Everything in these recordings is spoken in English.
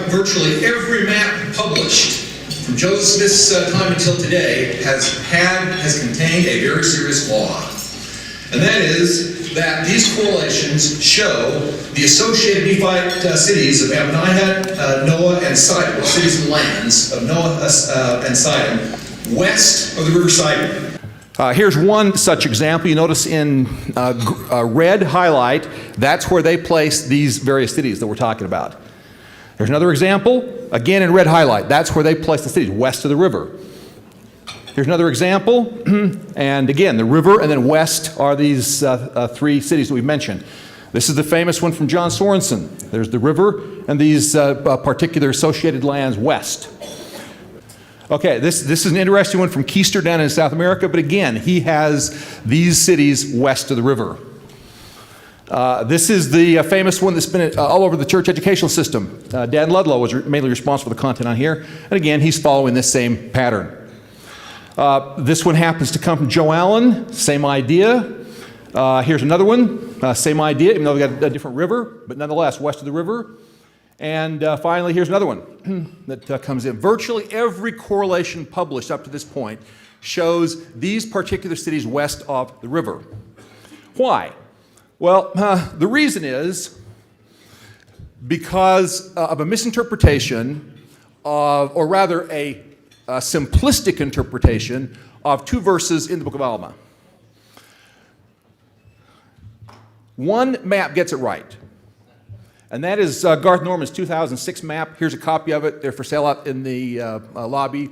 Virtually every map published from Joseph Smith's time until today has contained a very serious flaw. And that is that these correlations show the associated Nephite cities of Ammonihah, Noah, and Sidon, or cities and lands of Noah and Sidon, west of the river Sidon. Here's one such example. You notice in red highlight, that's where they place these various cities that we're talking about. Here's another example, again in red highlight. That's where they place the cities, west of the river. Here's another example, and again, the river and then west are these three cities that we've mentioned. This is the famous one from John Sorensen. There's the river and these particular associated lands west. Okay, this is an interesting one from Keister down in South America, but again, he has these cities west of the river. This is the famous one that's been all over the church educational system. Dan Ludlow was mainly responsible for the content on here, and again, he's following this same pattern. This one happens to come from Joe Allen, same idea. Here's another one, same idea, even though we got a different river, but nonetheless, west of the river. And finally, here's another one that comes in. Virtually every correlation published up to this point shows these particular cities west of the river. Why? Well, the reason is because of a misinterpretation of, or rather a simplistic interpretation of two verses in the book of Alma. One map gets it right. And that is Garth Norman's 2006 map. Here's a copy of it. They're for sale out in the lobby.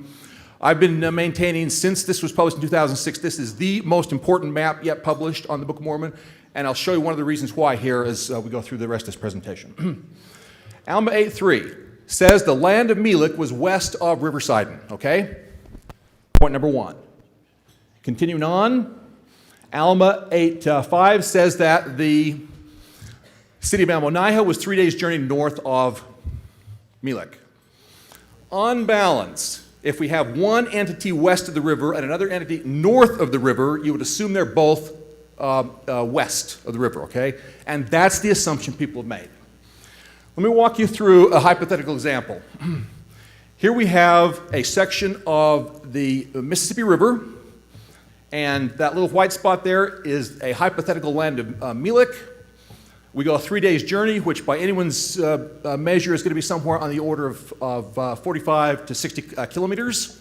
I've been maintaining since this was published in 2006, this is the most important map yet published on the Book of Mormon. And I'll show you one of the reasons why here as we go through the rest of this presentation. Alma 8:3 says the land of Melech was west of River Sidon, okay? Point number one. Continuing on, Alma 8:5 says that the city of Ammonihah was 3 days' journey north of Melech. On balance, if we have one entity west of the river and another entity north of the river, you would assume they're both west of the river, okay? And that's the assumption people have made. Let me walk you through a hypothetical example. Here we have a section of the Mississippi River, and that little white spot there is a hypothetical land of Melech. We go a 3 days journey, which by anyone's measure is going to be somewhere on the order of 45 to 60 kilometers.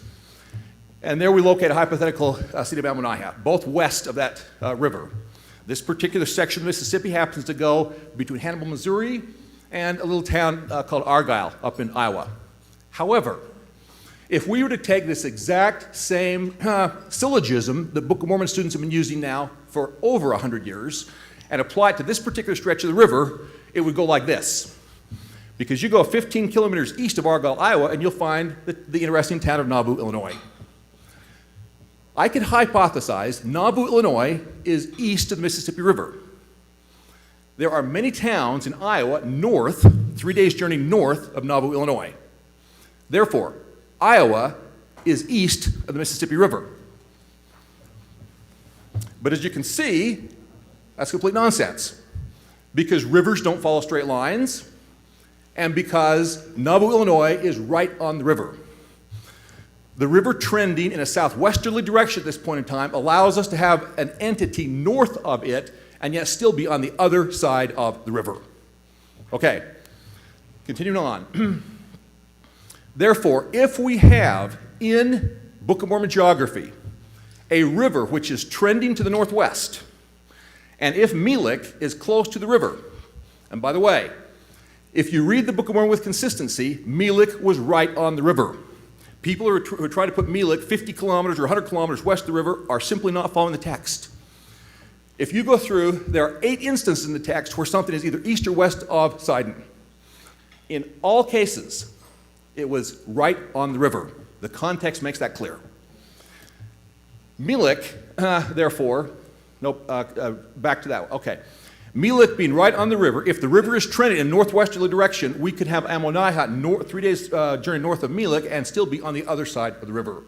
And there we locate a hypothetical city of Ammonihah, both west of that river. This particular section of Mississippi happens to go between Hannibal, Missouri, and a little town called Argyle up in Iowa. However, if we were to take this exact same syllogism that Book of Mormon students have been using now for over 100 years, and apply it to this particular stretch of the river, it would go like this. Because you go 15 kilometers east of Argyle, Iowa, and you'll find the interesting town of Nauvoo, Illinois. I could hypothesize Nauvoo, Illinois is east of the Mississippi River. There are many towns in Iowa north, 3 days journey north of Nauvoo, Illinois. Therefore, Iowa is east of the Mississippi River. But as you can see, that's complete nonsense, because rivers don't follow straight lines, and because Nauvoo, Illinois is right on the river. The river trending in a southwesterly direction at this point in time allows us to have an entity north of it and yet still be on the other side of the river. Okay, continuing on. Therefore, if we have in Book of Mormon geography a river which is trending to the northwest, and if Melech is close to the river, and by the way, if you read the Book of Mormon with consistency, Melech was right on the river. People who try to put Melech 50 kilometers or 100 kilometers west of the river are simply not following the text. If you go through, there are 8 instances in the text where something is either east or west of Sidon. In all cases, it was right on the river. The context makes that clear. Melech, therefore, back to that. Okay. Melech being right on the river, if the river is trending in a northwesterly direction, we could have Ammonihah 3 days journey north of Melech and still be on the other side of the river.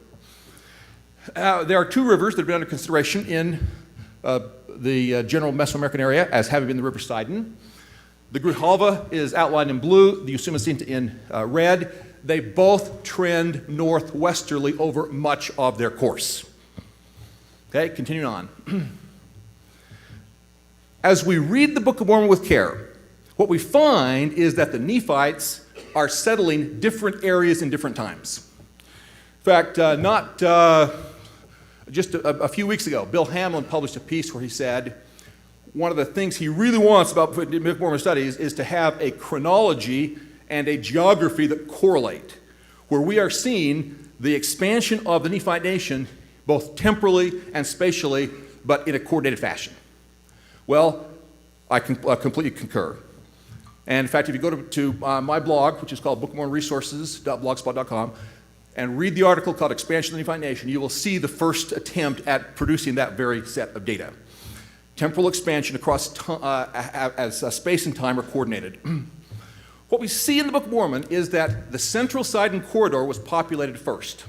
There are 2 rivers that have been under consideration in the general Mesoamerican area as having been the River Sidon. The Gruhalva is outlined in blue, the Usumacinta in red. They both trend northwesterly over much of their course. Okay, continuing on. As we read the Book of Mormon with care, what we find is that the Nephites are settling different areas in different times. In fact, just a few weeks ago, Bill Hamlin published a piece where he said one of the things he really wants about Book of Mormon studies is to have a chronology and a geography that correlate, where we are seeing the expansion of the Nephite nation both temporally and spatially, but in a coordinated fashion. Well, I completely concur. And in fact, if you go to my blog, which is called bookofmormonresources.blogspot.com, and read the article called Expansion of the Nephite Nation, you will see the first attempt at producing that very set of data. Temporal expansion across as space and time are coordinated. What we see in the Book of Mormon is that the central Sidon corridor was populated first.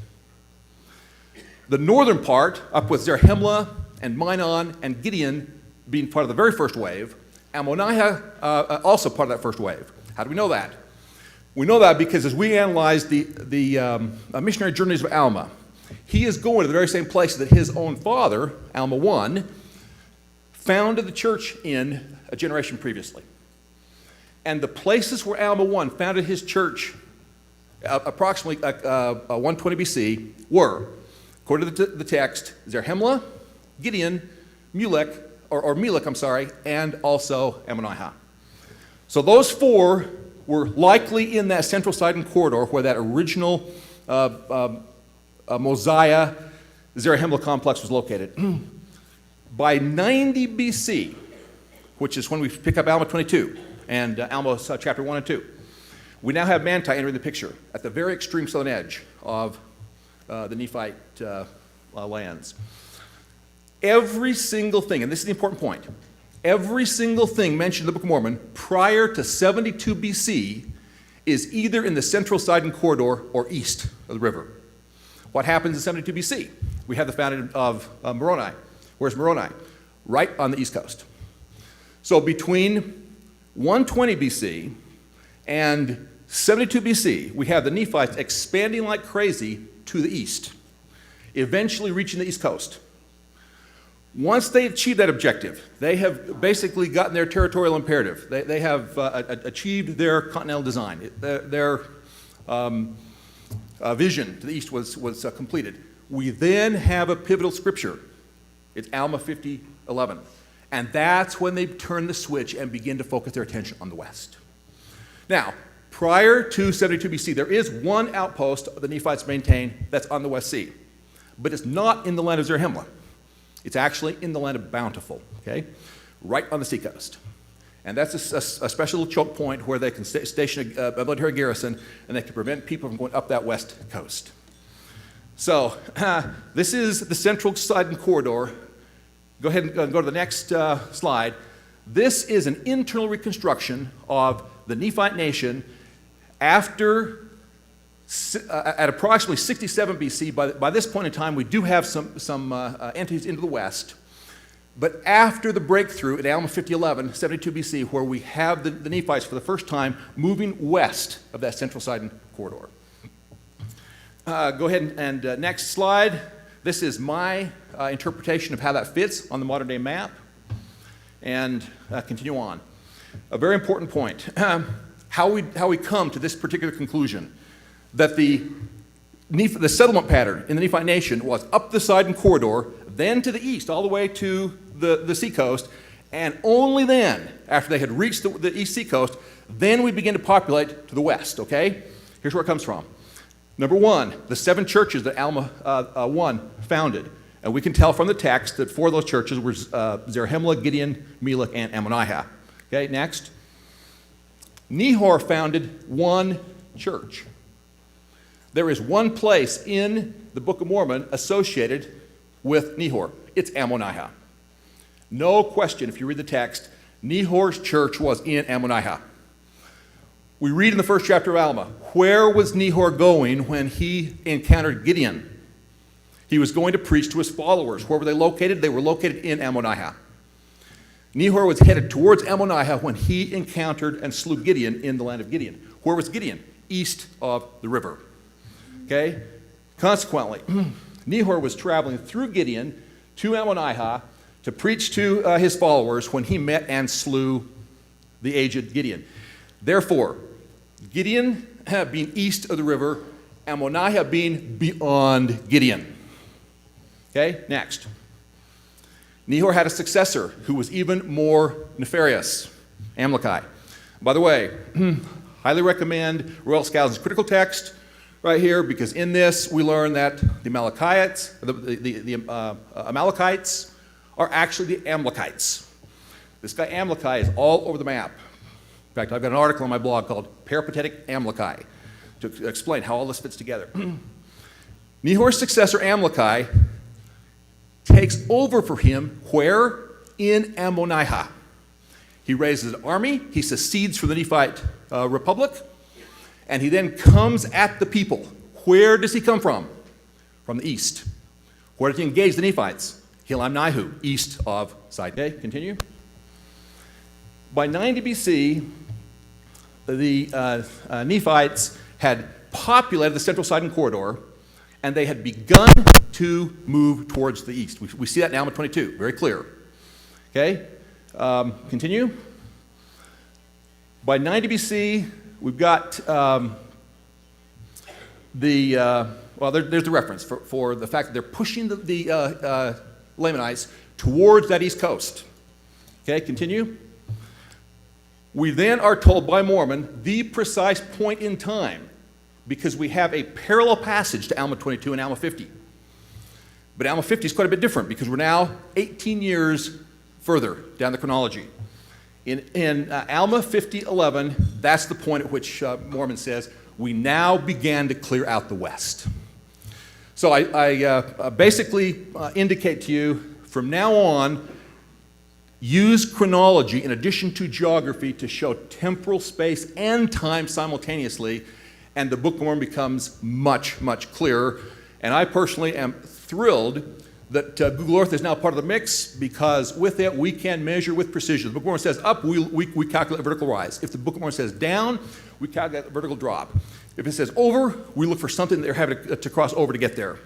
The northern part, up with Zarahemla and Minon and Gideon being part of the very first wave, Ammonihah also part of that first wave. How do we know that? We know that because as we analyze the missionary journeys of Alma, he is going to the very same place that his own father, Alma I, founded the church in a generation previously. And the places where Alma I founded his church approximately 120 BC were, according to the text, Zarahemla, Gideon, Mulek, and also Ammonihah. So those four were likely in that central Sidon corridor where that original Mosiah Zarahemla complex was located. By 90 BC, which is when we pick up Alma 22 and Alma chapter 1 and 2, we now have Manti entering the picture at the very extreme southern edge of the Nephite lands. Every single thing, and this is the important point, every single thing mentioned in the Book of Mormon prior to 72 BC is either in the central Sidon corridor or east of the river. What happens in 72 BC? We have the founding of Moroni. Where's Moroni? Right on the east coast. So between 120 BC and 72 BC, we have the Nephites expanding like crazy to the east, eventually reaching the east coast. Once they achieve that objective, they have basically gotten their territorial imperative. They have achieved their continental design. Their vision to the east was completed. We then have a pivotal scripture. It's Alma 50:11. And that's when they turn the switch and begin to focus their attention on the west. Now, prior to 72 BC, there is one outpost the Nephites maintain that's on the West Sea. But it's not in the land of Zarahemla. It's actually in the land of Bountiful, okay? Right on the seacoast. And that's a special choke point where they can station a military garrison and they can prevent people from going up that west coast. So this is the central Sidon corridor. Go ahead and go to the next slide. This is an internal reconstruction of the Nephite nation after at approximately 67 BC. By this point in time, we do have some entities into the west. But after the breakthrough at Alma 50:11, 72 BC, where we have the Nephites for the first time moving west of that central Sidon corridor. Go ahead and next slide. This is my interpretation of how that fits on the modern day map. And continue on. A very important point. How we come to this particular conclusion, that the settlement pattern in the Nephite nation was up the Sidon corridor, then to the east, all the way to the seacoast, and only then, after they had reached the east seacoast, then we begin to populate to the west, okay? Here's where it comes from. Number one, the 7 churches that Alma I founded. And we can tell from the text that 4 of those churches were Zarahemla, Gideon, Melech, and Ammonihah. Okay, next. Nehor founded one church. There is one place in the Book of Mormon associated with Nehor. It's Ammonihah. No question, if you read the text, Nehor's church was in Ammonihah. We read in the first chapter of Alma, where was Nehor going when he encountered Gideon? He was going to preach to his followers. Where were they located? They were located in Ammonihah. Nehor was headed towards Ammonihah when he encountered and slew Gideon in the land of Gideon. Where was Gideon? East of the river. Okay? Consequently, Nehor was traveling through Gideon to Ammonihah to preach to his followers when he met and slew the aged Gideon. Therefore, Gideon being east of the river, Ammonihah being beyond Gideon. Okay, next. Nehor had a successor who was even more nefarious, Amaleki. By the way, highly recommend Royal Skousen's critical text right here, because in this we learn that the Amalekites are actually the Amalekites. This guy Amaleki is all over the map. In fact, I've got an article on my blog called Peripatetic Amaleki to explain how all this fits together. Nehor's successor Amaleki takes over for him where? In Ammonihah. He raises an army, he secedes from the Nephite republic, and he then comes at the people. Where does he come from? From the east. Where did he engage the Nephites? Hilamnihu, east of Sidon. Okay, continue. By 90 BC, the Nephites had populated the central Sidon corridor, and they had begun to move towards the east. We see that in Alma 22, very clear. Okay, continue. By 90 BC, we've got there's the reference for the fact that they're pushing the Lamanites towards that east coast. Okay, continue. We then are told by Mormon the precise point in time, because we have a parallel passage to Alma 22 and Alma 50. But Alma 50 is quite a bit different, because we're now 18 years further down the chronology. In Alma 50:11, that's the point at which Mormon says, we now began to clear out the west. So I basically indicate to you, from now on, use chronology in addition to geography to show temporal space and time simultaneously, and the Book of Mormon becomes much, much clearer. And I personally am thrilled that Google Earth is now part of the mix, because with it we can measure with precision. The Book of Mormon says up, we calculate vertical rise. If the Book of Mormon says down, we calculate the vertical drop. If it says over, we look for something that they're having to cross over to get there.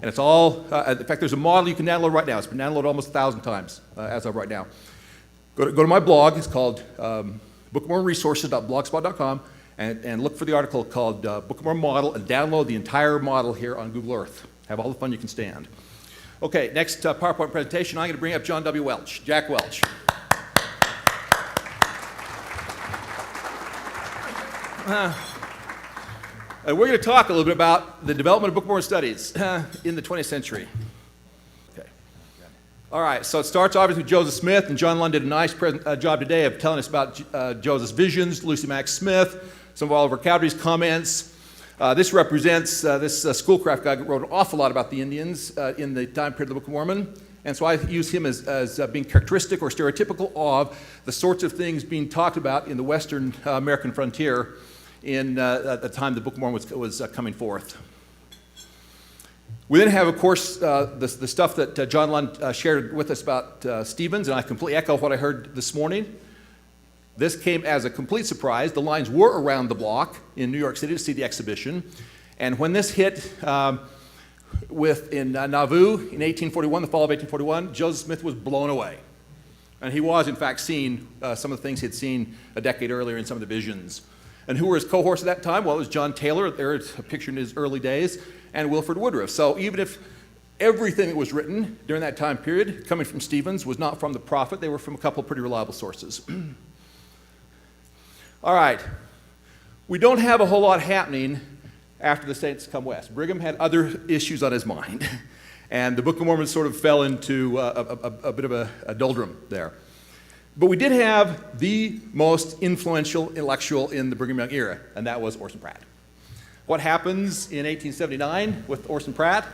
And it's all, in fact, there's a model you can download right now. It's been downloaded almost 1,000 times as of right now. Go to my blog. It's called bookofmormonresources.blogspot.com, and look for the article called Book of Mormon Model, and download the entire model here on Google Earth. Have all the fun you can stand. Okay, next PowerPoint presentation, I'm going to bring up John W. Welch, Jack Welch. And we're going to talk a little bit about the development of Book of Mormon studies in the 20th century. Okay. All right, so it starts obviously with Joseph Smith, and John Lund did a nice job today of telling us about Joseph's visions, Lucy Mack Smith, some of Oliver Cowdery's comments. This represents this Schoolcraft guy who wrote an awful lot about the Indians in the time period of the Book of Mormon. And so I use him as being characteristic or stereotypical of the sorts of things being talked about in the Western American frontier at the time the Book of Mormon was coming forth. We then have, of course, the stuff that John Lund shared with us about Stevens, and I completely echo what I heard this morning. This came as a complete surprise. The lines were around the block in New York City to see the exhibition. And when this hit in Nauvoo in 1841, the fall of 1841, Joseph Smith was blown away. And he was, in fact, seeing some of the things he had seen a decade earlier in some of the visions. And who were his cohorts at that time? Well, it was John Taylor, there's a picture in his early days, and Wilford Woodruff. So even if everything that was written during that time period coming from Stevens was not from the prophet, they were from a couple of pretty reliable sources. All right, we don't have a whole lot happening after the Saints come west. Brigham had other issues on his mind, and the Book of Mormon sort of fell into a bit of a doldrum there. But we did have the most influential intellectual in the Brigham Young era, and that was Orson Pratt. What happens in 1879 with Orson Pratt?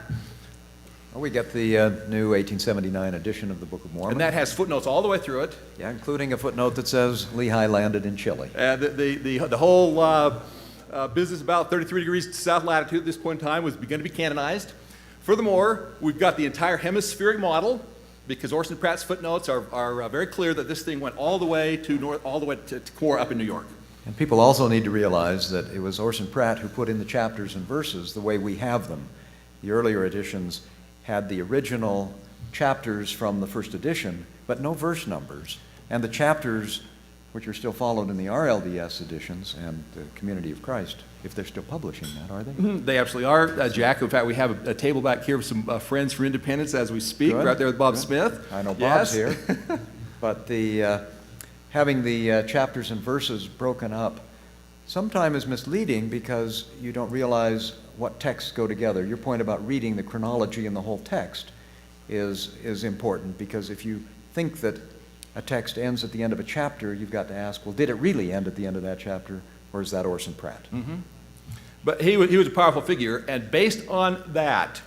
Well, we get the new 1879 edition of the Book of Mormon. And that has footnotes all the way through it. Yeah, including a footnote that says Lehi landed in Chile. The whole business about 33 degrees south latitude at this point in time was beginning to be canonized. Furthermore, we've got the entire hemispheric model because Orson Pratt's footnotes are very clear that this thing went all the way to core up in New York. And people also need to realize that it was Orson Pratt who put in the chapters and verses the way we have them. The earlier editions had the original chapters from the first edition, but no verse numbers. And the chapters, which are still followed in the RLDS editions and the Community of Christ, if they're still publishing that, are they? They absolutely are, Jack. In fact, we have a table back here with some friends from Independence as we speak, Good, right there with Bob good. Smith. I know Bob's Yes. here. But having the chapters and verses broken up sometimes is misleading because you don't realize what texts go together. Your point about reading the chronology in the whole text is important, because if you think that a text ends at the end of a chapter, you've got to ask, well, did it really end at the end of that chapter, or is that Orson Pratt? Mm-hmm. But he was a powerful figure, and based on that,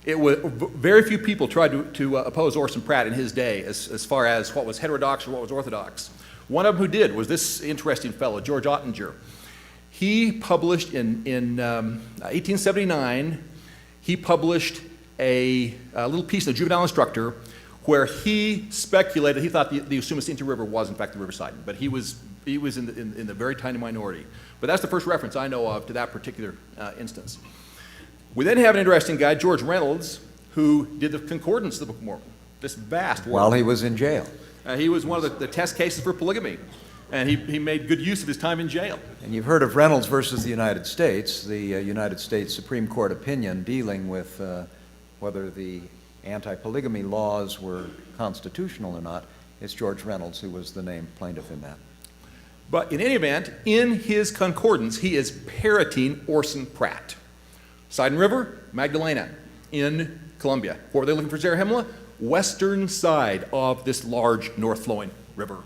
very few people tried to oppose Orson Pratt in his day as far as what was heterodox or what was orthodox. One of them who did was this interesting fellow, George Ottinger. He published in 1879, he published a little piece in the Juvenile Instructor where he speculated, he thought the Usumacinta River was in fact the River Sidon, but he was in the very tiny minority. But that's the first reference I know of to that particular instance. We then have an interesting guy, George Reynolds, who did the concordance of the Book of Mormon, this vast work. While he was in jail. He was one of the test cases for polygamy, and he made good use of his time in jail. And you've heard of Reynolds versus the United States, the United States Supreme Court opinion dealing with whether the anti-polygamy laws were constitutional or not. It's George Reynolds who was the named plaintiff in that. But in any event, in his concordance, he is parroting Orson Pratt. Sidon River, Magdalena, in Columbia. What were they looking for Zarahemla? Western side of this large north-flowing river.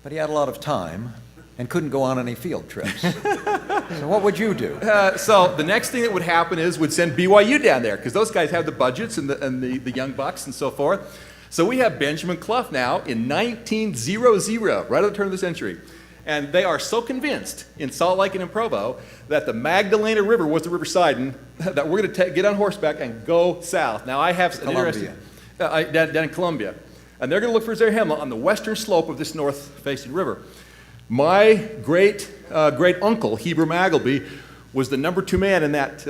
But he had a lot of time and couldn't go on any field trips. So what would you do? So the next thing that would happen is we'd send BYU down there, because those guys have the budgets and the young bucks and so forth. So we have Benjamin Clough now in 1900, right at the turn of the century. And they are so convinced in Salt Lake and in Provo that the Magdalena River was the River Sidon that we're going to get on horseback and go south. Now I have an interesting, down in Columbia. And they're going to look for Zarahemla on the western slope of this north-facing river. My great uncle, Kirk Magleby, was the number 2 man in that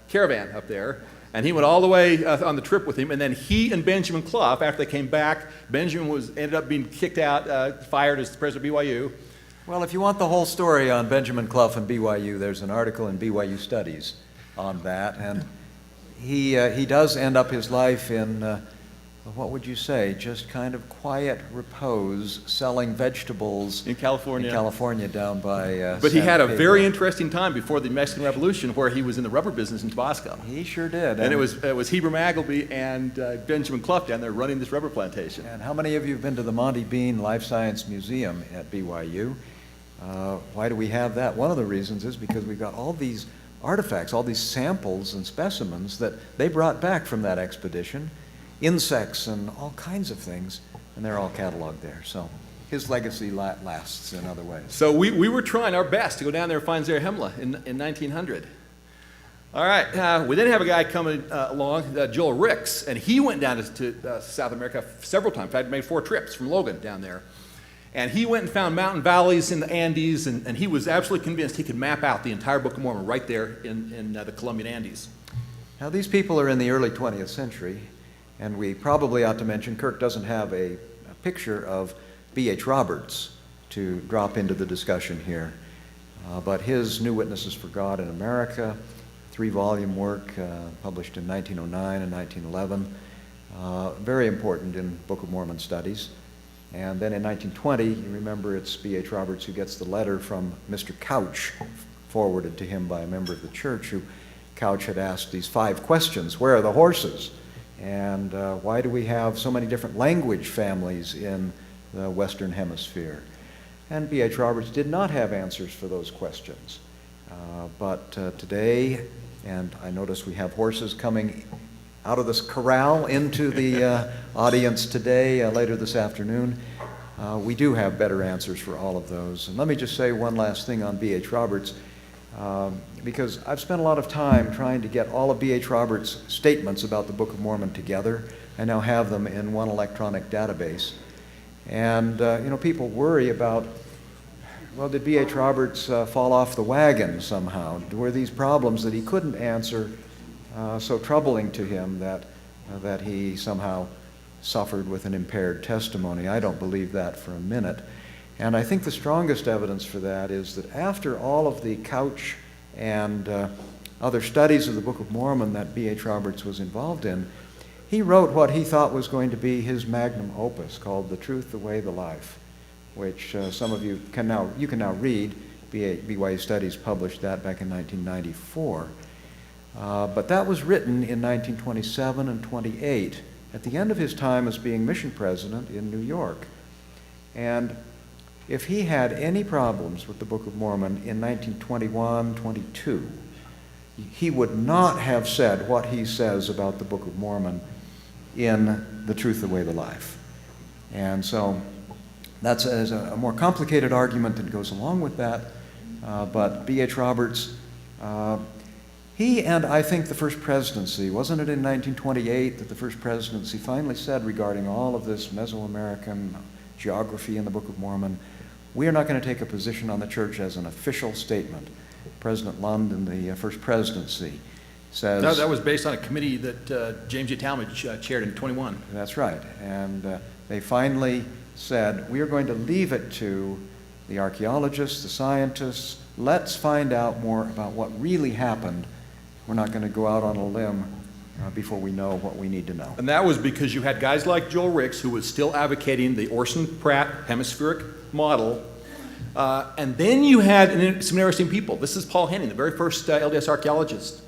caravan up there. And he went all the way on the trip with him. And then he and Benjamin Clough, after they came back, Benjamin ended up being kicked out, fired as the president of BYU. Well, if you want the whole story on Benjamin Clough and BYU, there's an article in BYU Studies on that. And he does end up his life in, what would you say, just kind of quiet repose, selling vegetables in California down by But he had a San very Pedro. interesting time before the Mexican Revolution, where he was in the rubber business in Tabasco. He sure did. And it was Kirk Magleby and Benjamin Clough down there running this rubber plantation. And how many of you have been to the Monty Bean Life Science Museum at BYU? Why do we have that? One of the reasons is because we've got all these artifacts, all these samples and specimens that they brought back from that expedition, insects and all kinds of things, and they're all cataloged there. So his legacy lasts in other ways. So we were trying our best to go down there and find Zarahemla in 1900. All right, we then have a guy coming along, Joel Ricks, and he went down to South America several times. In fact, made 4 trips from Logan down there. And he went and found mountain valleys in the Andes, and he was absolutely convinced he could map out the entire Book of Mormon right there in the Colombian Andes. Now, these people are in the early 20th century, and we probably ought to mention Kirk doesn't have a picture of B.H. Roberts to drop into the discussion here. But his New Witnesses for God in America, 3-volume work published in 1909 and 1911, very important in Book of Mormon studies. And then in 1920, you remember it's B.H. Roberts who gets the letter from Mr. Couch, forwarded to him by a member of the church, who Couch had asked these 5 questions. Where are the horses? And why do we have so many different language families in the Western Hemisphere? And B.H. Roberts did not have answers for those questions. But today, and I notice we have horses coming out of this corral into the audience today, later this afternoon, we do have better answers for all of those. And let me just say one last thing on B.H. Roberts, because I've spent a lot of time trying to get all of B.H. Roberts' statements about the Book of Mormon together. and now have them in one electronic database. And, people worry about, well, did B.H. Roberts fall off the wagon somehow? Were these problems that he couldn't answer so troubling to him that he somehow suffered with an impaired testimony? I don't believe that for a minute. And I think the strongest evidence for that is that after all of the couch and other studies of the Book of Mormon that B.H. Roberts was involved in, he wrote what he thought was going to be his magnum opus called The Truth, the Way, the Life, which some of you can now read. BYU Studies published that back in 1994. But that was written in 1927 and 28, at the end of his time as being mission president in New York. And if he had any problems with the Book of Mormon in 1921, 22, he would not have said what he says about the Book of Mormon in The Truth, the Way, the Life. And so that's a more complicated argument that goes along with that. But B.H. Roberts, he and I think the First Presidency, wasn't it in 1928 that the First Presidency finally said regarding all of this Mesoamerican geography in the Book of Mormon, we are not going to take a position on the church as an official statement. President Lund in the First Presidency says... No, that was based on a committee that James J. Talmage chaired in 21. That's right. And they finally said, we are going to leave it to the archaeologists, the scientists. Let's find out more about what really happened. We're not going to go out on a limb before we know what we need to know. And that was because you had guys like Joel Ricks, who was still advocating the Orson Pratt hemispheric model. And then you had some interesting people. This is Paul Henning, the very first LDS archaeologist.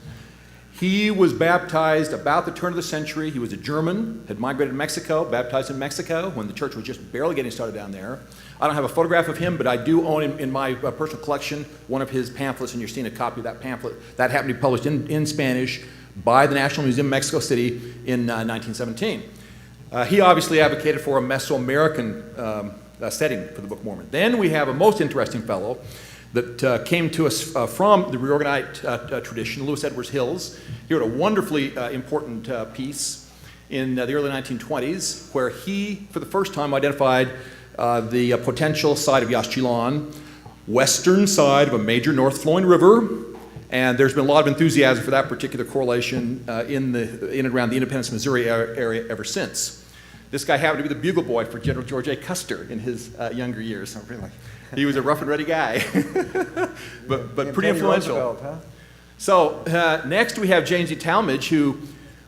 He was baptized about the turn of the century. He was a German, had migrated to Mexico, baptized in Mexico when the church was just barely getting started down there. I don't have a photograph of him, but I do own in my personal collection one of his pamphlets, and you're seeing a copy of that pamphlet. That happened to be published in Spanish by the National Museum of Mexico City in 1917. He obviously advocated for a Mesoamerican setting for the Book of Mormon. Then we have a most interesting fellow that came to us from the Reorganite tradition, Lewis Edwards Hills. He wrote a wonderfully important piece in the early 1920s where he, for the first time, identified the potential site of Yaxchilan, western side of a major north flowing river, and there's been a lot of enthusiasm for that particular correlation in and around the Independence, Missouri area ever since. This guy happened to be the bugle boy for General George A. Custer in his younger years. Oh, really? He was a rough and ready guy, but pretty influential. Roosevelt, huh? So next we have James E. Talmage, who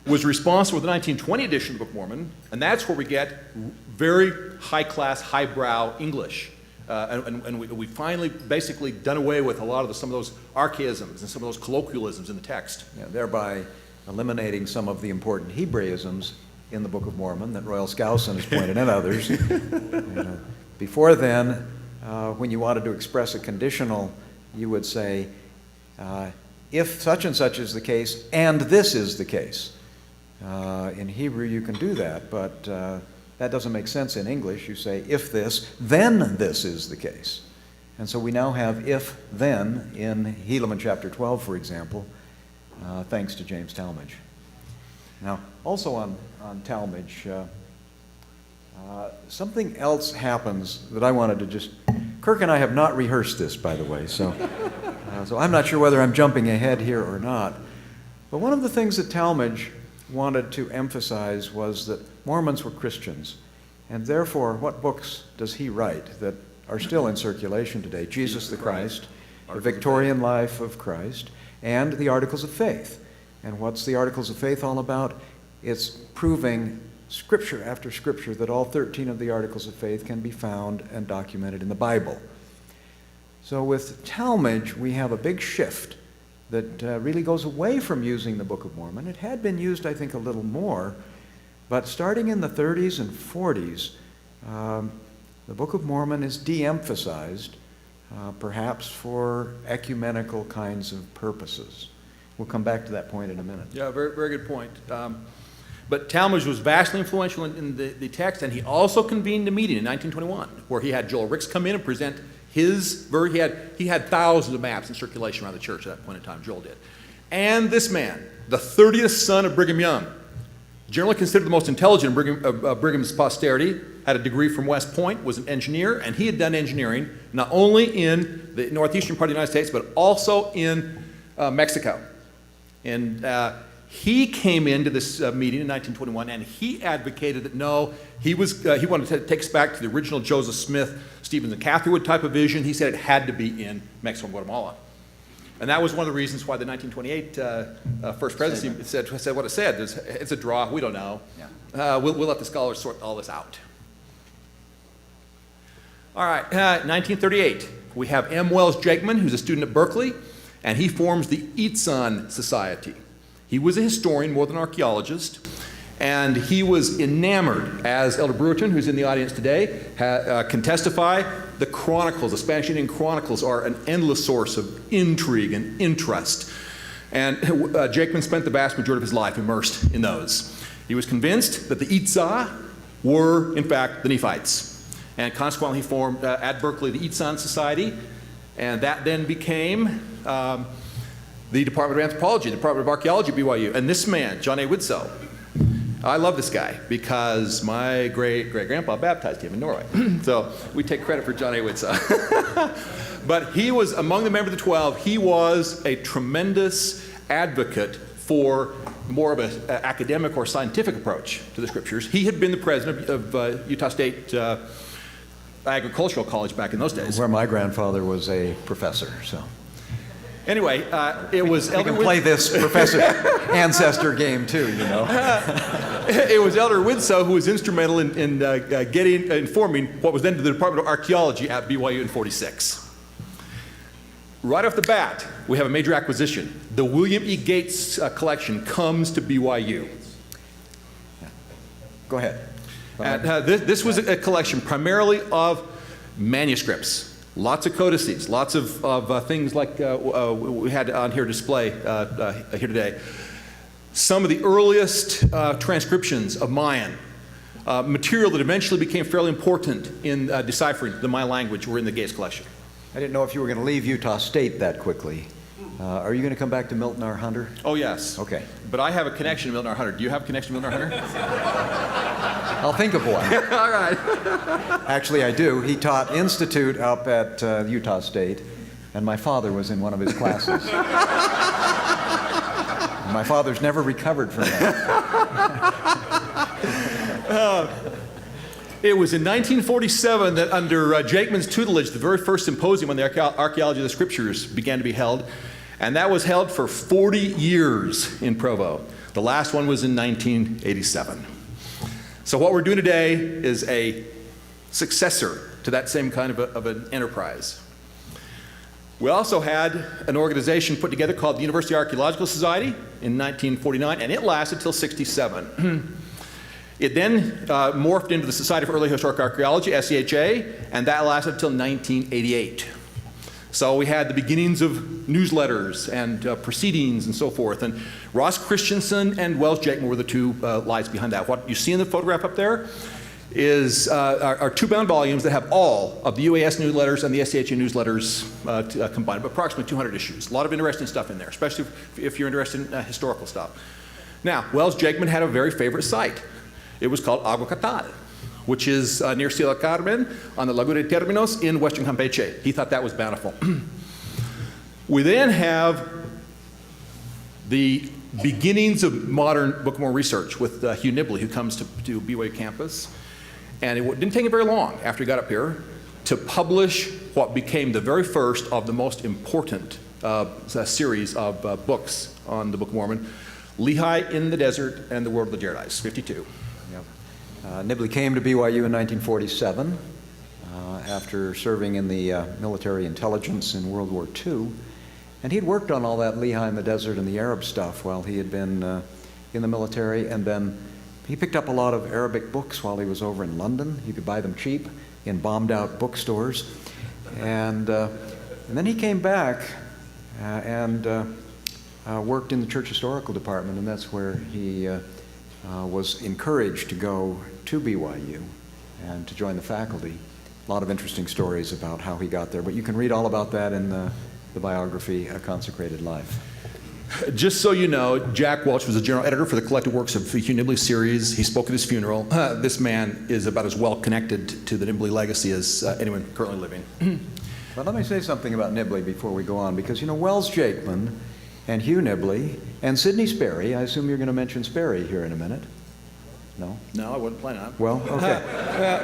was responsible for the 1920 edition of the Book of Mormon, and that's where we get very high-class, highbrow English. And we finally basically done away with a lot of some of those archaisms and some of those colloquialisms in the text. Yeah, thereby eliminating some of the important Hebraisms in the Book of Mormon that Royal Skousen has pointed and others. Before then, when you wanted to express a conditional, you would say, if such and such is the case, and this is the case. In Hebrew, you can do that, but that doesn't make sense in English. You say, if this, then this is the case. And so we now have if, then in Helaman chapter 12, for example, thanks to James Talmage. Now, also on Talmage, something else happens that I wanted to just... Kirk and I have not rehearsed this, by the way, so I'm not sure whether I'm jumping ahead here or not. But one of the things that Talmage wanted to emphasize was that Mormons were Christians, and therefore, what books does he write that are still in circulation today? Jesus the Christ, the Victorian Life of Christ, and the Articles of Faith. And what's the Articles of Faith all about? It's proving scripture after scripture that all 13 of the Articles of Faith can be found and documented in the Bible. So with Talmage, we have a big shift that really goes away from using the Book of Mormon. It had been used, I think, a little more, but starting in the 30s and 40s, the Book of Mormon is de-emphasized, perhaps for ecumenical kinds of purposes. We'll come back to that point in a minute. Yeah, very, very good point. But Talmage was vastly influential in the text, and he also convened a meeting in 1921 where he had Joel Ricks come in and present his he had thousands of maps in circulation around the church at that point in time, Joel did. And this man, the 30th son of Brigham Young, Generally considered the most intelligent of Brigham's posterity, had a degree from West Point, was an engineer, and he had done engineering not only in the northeastern part of the United States, but also in Mexico. And he came into this meeting in 1921, and he advocated that no, he wanted to take us back to the original Joseph Smith, Stevens and Catherwood type of vision. He said it had to be in Mexico and Guatemala. And that was one of the reasons why the 1928 First Presidency said what it said. It's a draw. We don't know. Yeah. We'll let the scholars sort all this out. All right, 1938. We have M. Wells Jakeman, who's a student at Berkeley, and he forms the Itzan Society. He was a historian more than an archaeologist, and he was enamored, as Elder Brewerton, who's in the audience today, can testify. The Chronicles, the Spanish Indian Chronicles, are an endless source of intrigue and interest. And Jakeman spent the vast majority of his life immersed in those. He was convinced that the Itza were, in fact, the Nephites. And consequently, he formed at Berkeley the Itzan Society, and that then became the Department of Anthropology, the Department of Archaeology at BYU. And this man, John A. Widsoe, I love this guy because my great-great-grandpa baptized him in Norway. So we take credit for John A. Widsoe. But he was, among the members of the 12, he was a tremendous advocate for more of an academic or scientific approach to the scriptures. He had been the president of Utah State Agricultural College back in those days. Where my grandfather was a professor, so. Anyway, it was Elder. You can play this professor ancestor game too, you know. It was Elder Widsoe who was instrumental in informing what was then the Department of Archaeology at BYU in '46. Right off the bat, we have a major acquisition. The William E. Gates collection comes to BYU. Go ahead. This was a collection primarily of manuscripts. Lots of codices, lots of things like we had on here display here today. Some of the earliest transcriptions of Mayan, material that eventually became fairly important in deciphering the Mayan language were in the Gates collection. I didn't know if you were going to leave Utah State that quickly. Are you going to come back to Milton R. Hunter? Oh, yes. Okay. But I have a connection to Milton R. Hunter. Do you have a connection to Milton R. Hunter? I'll think of one. All right. Actually, I do. He taught Institute up at Utah State, and my father was in one of his classes. My father's never recovered from that. It was in 1947 that under Jakeman's tutelage, the very first symposium on the archaeology of the scriptures began to be held, and that was held for 40 years in Provo. The last one was in 1987. So what we're doing today is a successor to that same kind of an enterprise. We also had an organization put together called the University Archaeological Society in 1949, and it lasted till '67. It then morphed into the Society for Early Historic Archaeology, SEHA, and that lasted until 1988. So we had the beginnings of newsletters and proceedings and so forth. And Ross Christensen and Welch Jakeman were the two lights behind that. What you see in the photograph up there is are two bound volumes that have all of the UAS newsletters and the SEHA newsletters combined, approximately 200 issues. A lot of interesting stuff in there, especially if you're interested in historical stuff. Now, Welch Jakeman had a very favorite site. It was called Agua Catal, which is near Ciudad Carmen on the Laguna de Terminos in western Campeche. He thought that was bountiful. We then have the beginnings of modern Book of Mormon research with Hugh Nibley, who comes to BYU campus. And it didn't take him very long after he got up here to publish what became the very first of the most important series of books on the Book of Mormon, Lehi in the Desert and the World of the Jaredites, 52. Nibley came to BYU in 1947 after serving in the military intelligence in World War II. And he'd worked on all that Lehi in the Desert and the Arab stuff while he had been in the military. And then he picked up a lot of Arabic books while he was over in London. You could buy them cheap in bombed-out bookstores. And then he came back and worked in the Church Historical Department, and that's where he was encouraged to go to BYU and to join the faculty. A lot of interesting stories about how he got there, but you can read all about that in the biography, A Consecrated Life. Just so you know, Jack Welch was the general editor for the collected works of Hugh Nibley's series. He spoke at his funeral. This man is about as well connected to the Nibley legacy as anyone currently living. Well, let me say something about Nibley before we go on, because, you know, Wells Jakeman and Hugh Nibley and Sidney Sperry, I assume you're going to mention Sperry here in a minute. No? No, I wasn't planning on it. Well, okay.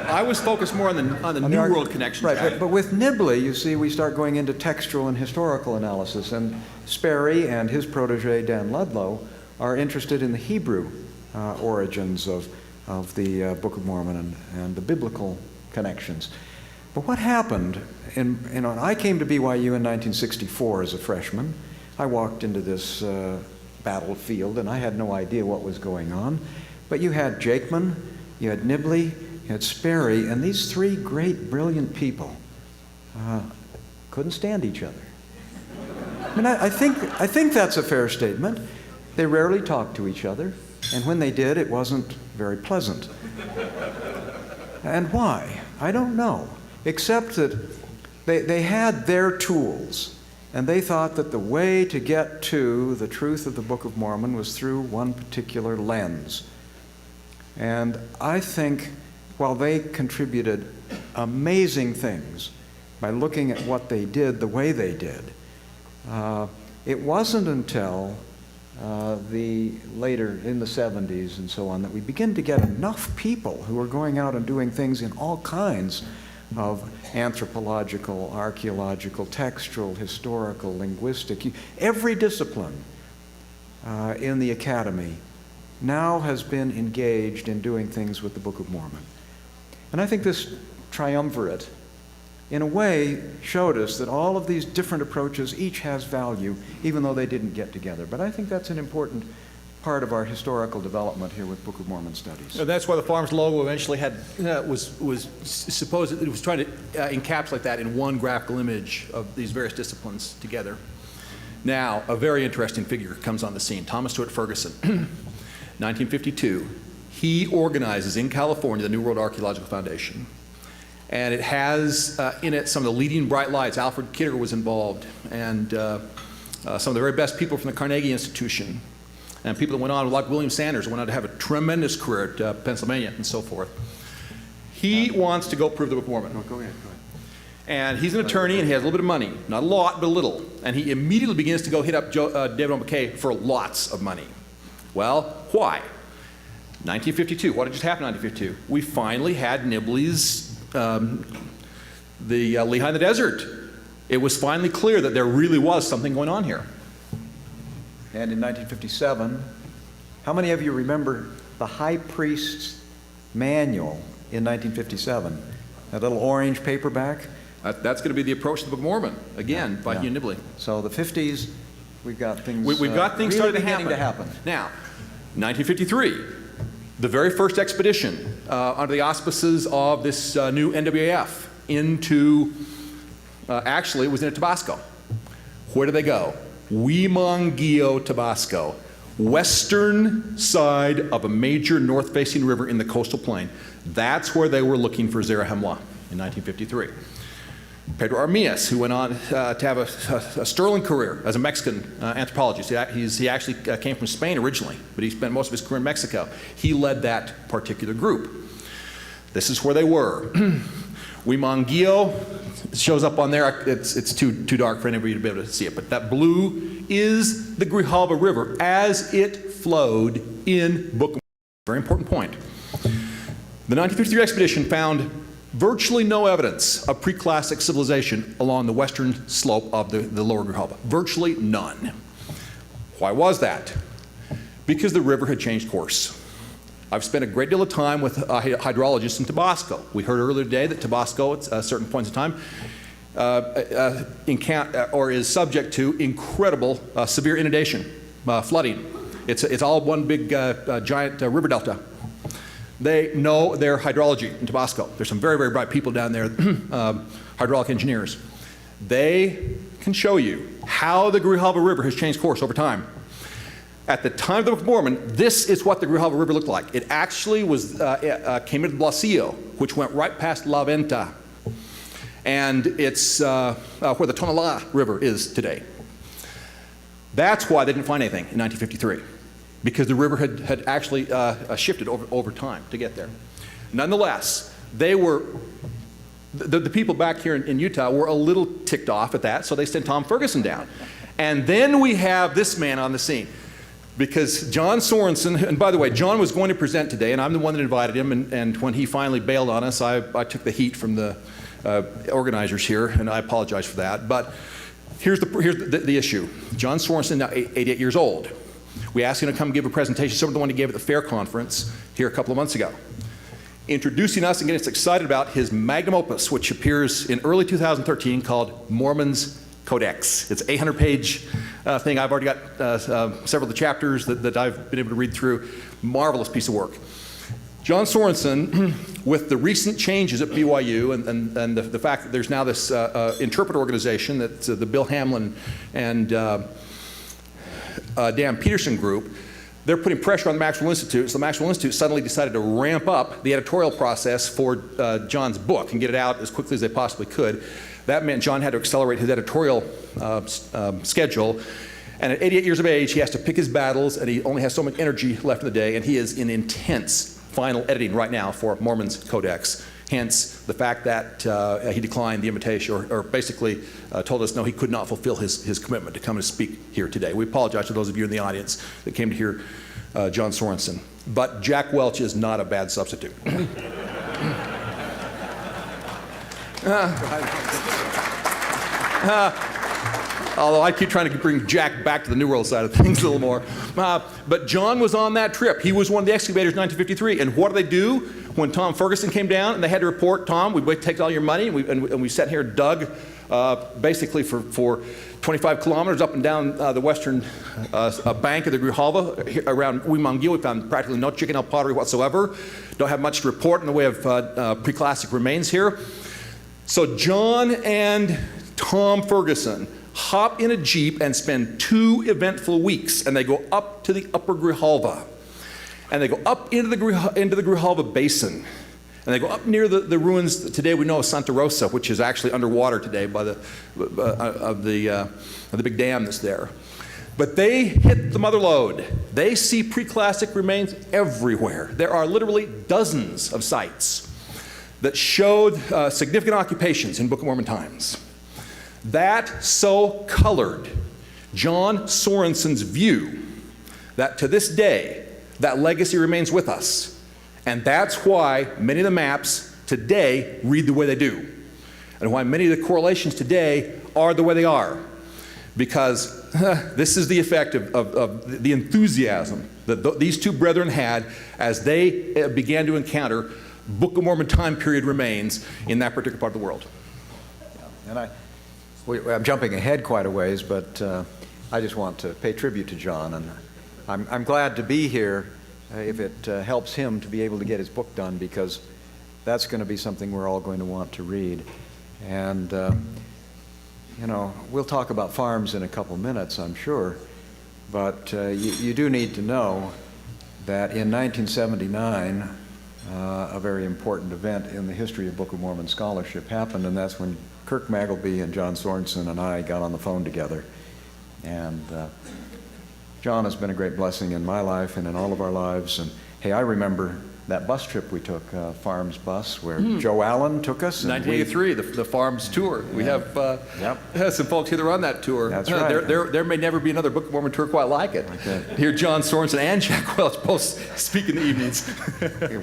I was focused more on the New World connection. Right, but with Nibley, you see, we start going into textual and historical analysis, and Sperry and his protege, Dan Ludlow, are interested in the Hebrew origins of the Book of Mormon and the biblical connections. But what happened, I came to BYU in 1964 as a freshman. I walked into this battlefield, and I had no idea what was going on. But you had Jakeman, you had Nibley, you had Sperry, and these three great, brilliant people couldn't stand each other. I mean, I think that's a fair statement. They rarely talked to each other, and when they did, it wasn't very pleasant. And why? I don't know, except that they had their tools, and they thought that the way to get to the truth of the Book of Mormon was through one particular lens. And I think while they contributed amazing things by looking at what they did the way they did, it wasn't until later in the 70s and so on that we begin to get enough people who are going out and doing things in all kinds of anthropological, archaeological, textual, historical, linguistic, every discipline in the academy now has been engaged in doing things with the Book of Mormon. And I think this triumvirate, in a way, showed us that all of these different approaches each has value, even though they didn't get together. But I think that's an important part of our historical development here with Book of Mormon studies. That's why the Farms logo eventually had was supposed it was trying to encapsulate that in one graphical image of these various disciplines together. Now, a very interesting figure comes on the scene, Thomas Stewart Ferguson. 1952, he organizes in California the New World Archaeological Foundation. And it has in it some of the leading bright lights. Alfred Kidder was involved, and some of the very best people from the Carnegie Institution, and people that went on, like William Sanders, went on to have a tremendous career at Pennsylvania and so forth. He wants to go prove the Book of Mormon. No, go ahead. And he's an attorney, and he has a little bit of money. Not a lot, but a little. And he immediately begins to go hit up David O. McKay for lots of money. Well, why? 1952. What had just happened in 1952? We finally had Nibley's Lehi in the Desert. It was finally clear that there really was something going on here. And in 1957, how many of you remember the High Priest's Manual in 1957? That little orange paperback? That's going to be the approach to the Book of Mormon, again, by Hugh Nibley. So the 50s, we've got things, we've got things really starting to happen. Now, 1953, the very first expedition under the auspices of this new NWAF into, actually it was in Tabasco. Where did they go? Huimanguillo, Tabasco, western side of a major north-facing river in the coastal plain. That's where they were looking for Zarahemla in 1953. Pedro Armias, who went on to have a sterling career as a Mexican anthropologist. He actually came from Spain originally, but he spent most of his career in Mexico. He led that particular group. This is where they were. Huimanguillo shows up on there. It's too dark for anybody to be able to see it, but that blue is the Grijalva River as it flowed in Book of Mormon. Very important point. The 1953 expedition found virtually no evidence of pre-classic civilization along the western slope of the lower Grijalva. Virtually none. Why was that? Because the river had changed course. I've spent a great deal of time with hydrologists in Tabasco. We heard earlier today that Tabasco, at certain points in time, is subject to incredible severe inundation, flooding. It's all one big giant river delta. They know their hydrology in Tabasco. There's some very, very bright people down there, hydraulic engineers. They can show you how the Grijalva River has changed course over time. At the time of the Book of Mormon, this is what the Grijalva River looked like. It actually was came into Blasillo, which went right past La Venta. And it's where the Tonalá River is today. That's why they didn't find anything in 1953, because the river had actually shifted over time to get there. Nonetheless, they were, the people back here in Utah were a little ticked off at that, so they sent Tom Ferguson down. And then we have this man on the scene, because John Sorensen, and by the way, John was going to present today, and I'm the one that invited him, and when he finally bailed on us, I took the heat from the organizers here, and I apologize for that. But here's the issue. John Sorensen, now 88 years old. We asked him to come give a presentation, similar to the one he gave at the Fair Conference here a couple of months ago, introducing us and getting us excited about his magnum opus, which appears in early 2013, called Mormon's Codex. It's an 800-page thing. I've already got several of the chapters that I've been able to read through. Marvelous piece of work. John Sorensen, with the recent changes at BYU and the fact that there's now this interpreter organization that's the Bill Hamlin and Dan Peterson group, they're putting pressure on the Maxwell Institute, so the Maxwell Institute suddenly decided to ramp up the editorial process for John's book and get it out as quickly as they possibly could. That meant John had to accelerate his editorial schedule, and at 88 years of age, he has to pick his battles, and he only has so much energy left in the day, and he is in intense final editing right now for Mormon's Codex. Hence, the fact that he declined the invitation, or basically told us no, he could not fulfill his commitment to come and speak here today. We apologize to those of you in the audience that came to hear John Sorensen. But Jack Welch is not a bad substitute. Although I keep trying to bring Jack back to the New World side of things a little more. But John was on that trip. He was one of the excavators in 1953. And what did they do when Tom Ferguson came down and they had to report, Tom, we take all your money, and we sat here and dug basically for 25 kilometers up and down the western bank of the Grijalva around Huimangil. We found practically no chicken pottery whatsoever. Don't have much to report in the way of pre-classic remains here. So John and Tom Ferguson hop in a Jeep and spend 2 eventful weeks, and they go up to the upper Grijalva. And they go up into the Grijalva Basin. And they go up near the ruins that today we know as Santa Rosa, which is actually underwater today by the big dam that's there. But they hit the mother lode. They see pre-classic remains everywhere. There are literally dozens of sites that showed significant occupations in Book of Mormon times. That so colored John Sorensen's view that to this day, that legacy remains with us. And that's why many of the maps today read the way they do. And why many of the correlations today are the way they are. Because this is the effect of the enthusiasm that these two brethren had as they began to encounter Book of Mormon time period remains in that particular part of the world. And I'm jumping ahead quite a ways, but I just want to pay tribute to John, and I'm glad to be here if it helps him to be able to get his book done, because that's going to be something we're all going to want to read. And you know, we'll talk about farms in a couple minutes, I'm sure, but you do need to know that in 1979, a very important event in the history of Book of Mormon scholarship happened, and that's when Kirk Magleby and John Sorensen and I got on the phone together. And John has been a great blessing in my life and in all of our lives. And hey, I remember that bus trip we took, Farms Bus, where Joe Allen took us. 1983, the Farms tour. We have some folks here that are on that tour. That's right. There may never be another Book of Mormon tour quite like it. Okay. Here John Sorensen and Jack Welch both speak in the evenings.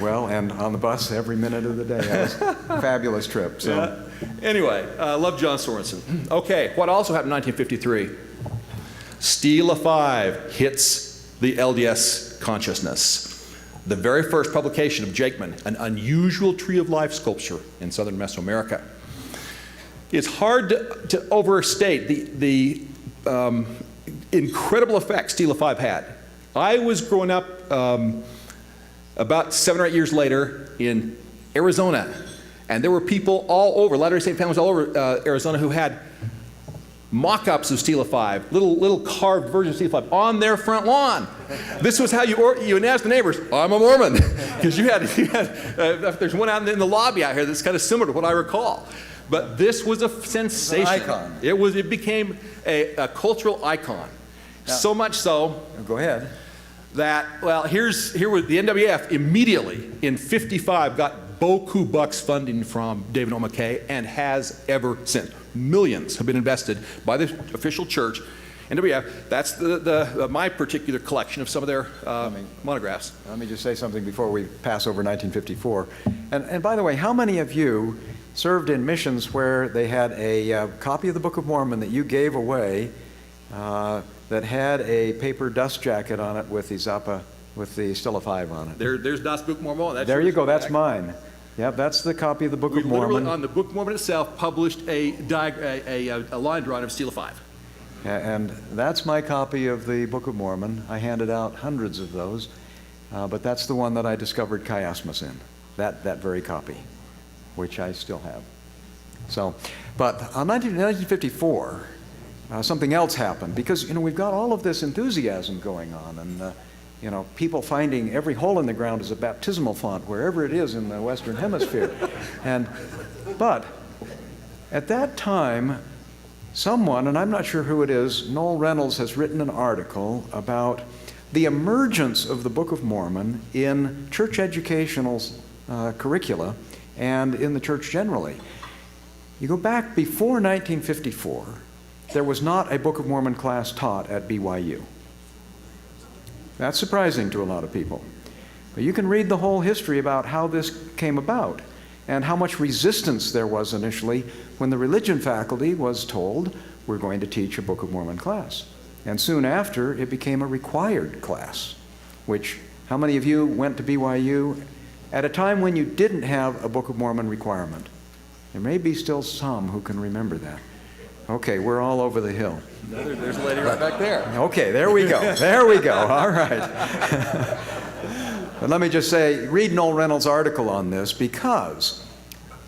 Well, and on the bus every minute of the day. That was a fabulous trip. So. Anyway, love John Sorensen. Okay, what also happened in 1953? Stela 5 hits the LDS consciousness. The very first publication of Jakeman, an unusual tree of life sculpture in southern Mesoamerica. It's hard to overstate the incredible effect Stela 5 had. I was growing up about 7 or 8 years later in Arizona, and there were people all over, Latter-day Saint families all over Arizona who had mock-ups of Stela 5, little carved versions of Stela 5 on their front lawn. This was how you announced the neighbors, I'm a Mormon. Because you had there's one out in the lobby out here that's kind of similar to what I recall. But this was a sensation. An icon. It became a cultural icon. So much so Go ahead. that, well, here was the NWF immediately in 55 got beaucoup bucks funding from David O. McKay and has ever since. Millions have been invested by the official church. NWF, that's my particular collection of some of their monographs. Let me just say something before we pass over 1954. And by the way, how many of you served in missions where they had a copy of the Book of Mormon that you gave away that had a paper dust jacket on it with the Zappa, with the Stella 5 on it? There's Das Book of Mormon. There you go, that's mine. Yep, that's the copy of the Book We of Mormon. literally, on the Book of Mormon itself, published a line drawing of Stela 5. And that's my copy of the Book of Mormon. I handed out hundreds of those, but that's the one that I discovered chiasmus in, that very copy, which I still have. So, but on 1954, something else happened, because, you know, we've got all of this enthusiasm going on, and you know, people finding every hole in the ground is a baptismal font wherever it is in the Western Hemisphere. But at that time, someone, and I'm not sure who it is, Noel Reynolds has written an article about the emergence of the Book of Mormon in church educational curricula and in the church generally. You go back before 1954, there was not a Book of Mormon class taught at BYU. That's surprising to a lot of people. But you can read the whole history about how this came about and how much resistance there was initially when the religion faculty was told, we're going to teach a Book of Mormon class. And soon after, it became a required class, which, how many of you went to BYU at a time when you didn't have a Book of Mormon requirement? There may be still some who can remember that. Okay, we're all over the hill. There's a lady right back there. Okay, there we go. There we go. All right. But let me just say, read Noel Reynolds' article on this, because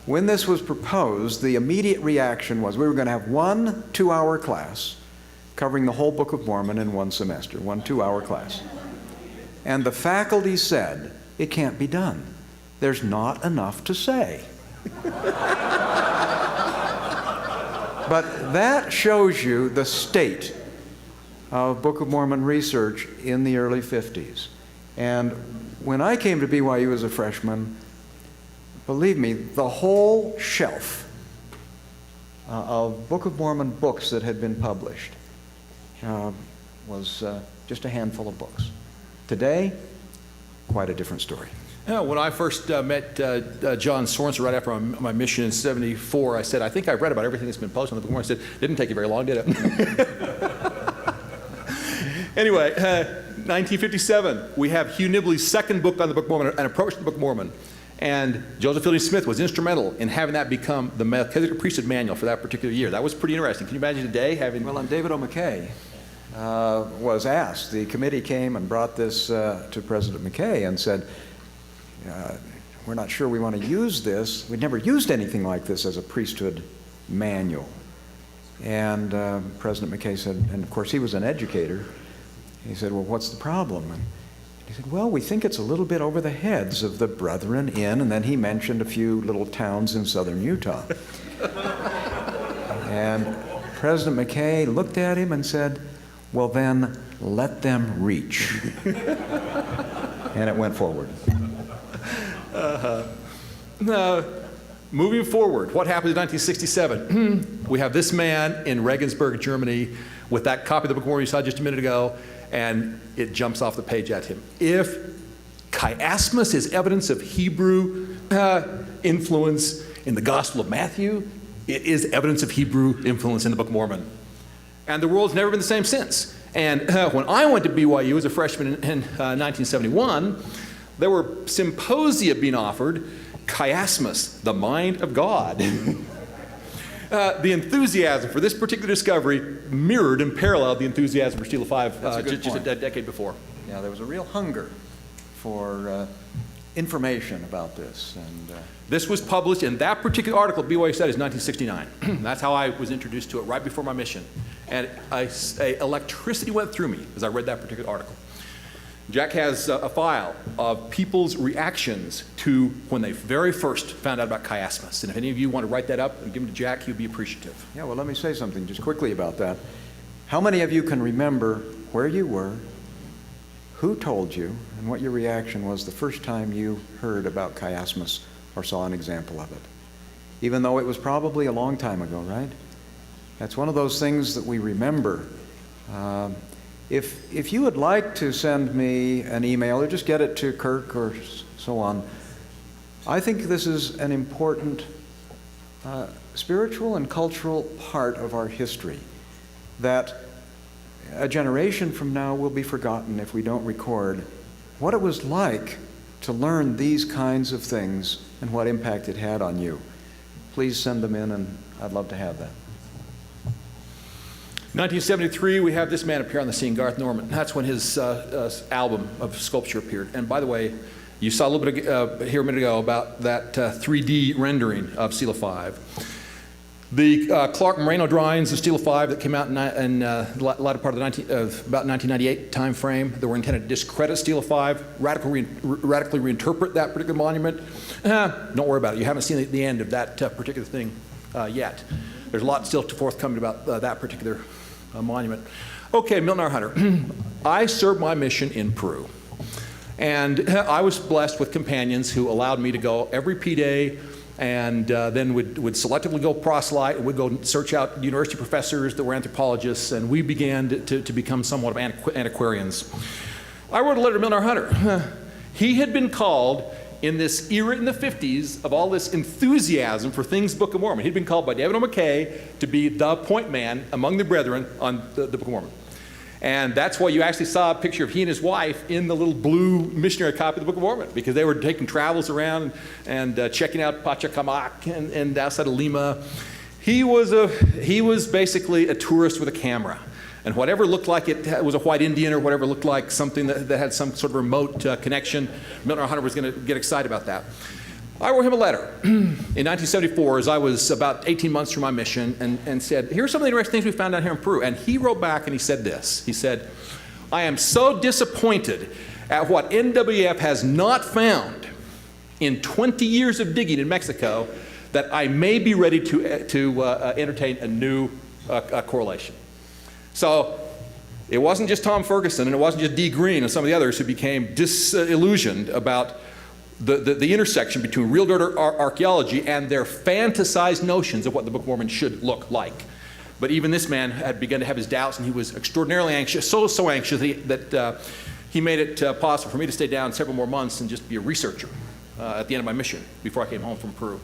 when this was proposed, the immediate reaction was we were going to have one 2-hour class covering the whole Book of Mormon in one semester, one 2-hour class. And the faculty said, it can't be done. There's not enough to say. But that shows you the state of Book of Mormon research in the early 50s. And when I came to BYU as a freshman, believe me, the whole shelf of Book of Mormon books that had been published was just a handful of books. Today, quite a different story. Yeah, when I first met John Sorensen right after my mission in '74, I said, I think I've read about everything that's been posted on the Book of Mormon. I said, didn't take you very long, did it? Anyway, 1957, we have Hugh Nibley's second book on the Book of Mormon, An Approach to the Book of Mormon. And Joseph Fielding Smith was instrumental in having that become the Melchizedek Priesthood Manual for that particular year. That was pretty interesting. Can you imagine today having... Well, and David O. McKay was asked. The committee came and brought this to President McKay and said, we're not sure we want to use this. We'd never used anything like this as a priesthood manual. And President McKay said, and of course he was an educator, he said, well, what's the problem? And he said, well, we think it's a little bit over the heads of the brethren in, and then he mentioned a few little towns in southern Utah. And President McKay looked at him and said, well, then let them reach. And it went forward. Moving forward, what happened in 1967? We have this man in Regensburg, Germany, with that copy of the Book of Mormon you saw just a minute ago, and it jumps off the page at him. If chiasmus is evidence of Hebrew influence in the Gospel of Matthew, it is evidence of Hebrew influence in the Book of Mormon. And the world's never been the same since. And when I went to BYU as a freshman in 1971, there were symposia being offered, chiasmus, the mind of God. The enthusiasm for this particular discovery mirrored and paralleled the enthusiasm for Stela 5 just a decade before. Yeah, there was a real hunger for information about this. And this was published in that particular article, BYU said, is 1969. That's how I was introduced to it right before my mission. And electricity went through me as I read that particular article. Jack has a file of people's reactions to when they very first found out about chiasmus. And if any of you want to write that up and give them to Jack, he'll be appreciative. yeah, well, let me say something just quickly about that. How many of you can remember where you were, who told you, and what your reaction was the first time you heard about chiasmus or saw an example of it. Even though it was probably a long time ago, right? That's one of those things that we remember. If you would like to send me an email or just get it to Kirk or so on, I think this is an important spiritual and cultural part of our history that a generation from now will be forgotten if we don't record what it was like to learn these kinds of things and what impact it had on you. Please send them in, and I'd love to have that. 1973, we have this man appear on the scene, Garth Norman. That's when his album of sculpture appeared. And by the way, you saw a little bit here a minute ago about that 3D rendering of Stela 5. The Clark Moreno drawings of Stela 5 that came out in the latter part of about 1998 time frame that were intended to discredit Stela 5, radically reinterpret that particular monument. Don't worry about it. You haven't seen the end of that particular thing yet. There's a lot still forthcoming about that particular monument. Okay, Milton R. Hunter. I served my mission in Peru. And I was blessed with companions who allowed me to go every P-Day and then would selectively go proselyte, and would go search out university professors that were anthropologists, and we began to become somewhat of antiquarians. I wrote a letter to Milton R. Hunter. He had been called in this era in the 50s of all this enthusiasm for things Book of Mormon. He'd been called by David O. McKay to be the point man among the brethren on the Book of Mormon. And that's why you actually saw a picture of he and his wife in the little blue missionary copy of the Book of Mormon, because they were taking travels around and checking out Pachacamac and outside of Lima. He was basically a tourist with a camera. And whatever looked like it was a white Indian or whatever looked like something that had some sort of remote connection, Milton R. Hunter was going to get excited about that. I wrote him a letter in 1974 as I was about 18 months from my mission and said, here's some of the interesting things we found out here in Peru. And he wrote back and he said this. He said, I am so disappointed at what NWF has not found in 20 years of digging in Mexico that I may be ready to entertain a new correlation. So it wasn't just Tom Ferguson and it wasn't just Dee Green and some of the others who became disillusioned about the intersection between real dirt archaeology and their fantasized notions of what the Book of Mormon should look like. But even this man had begun to have his doubts, and he was extraordinarily anxious, so anxious that he made it possible for me to stay down several more months and just be a researcher at the end of my mission before I came home from Peru.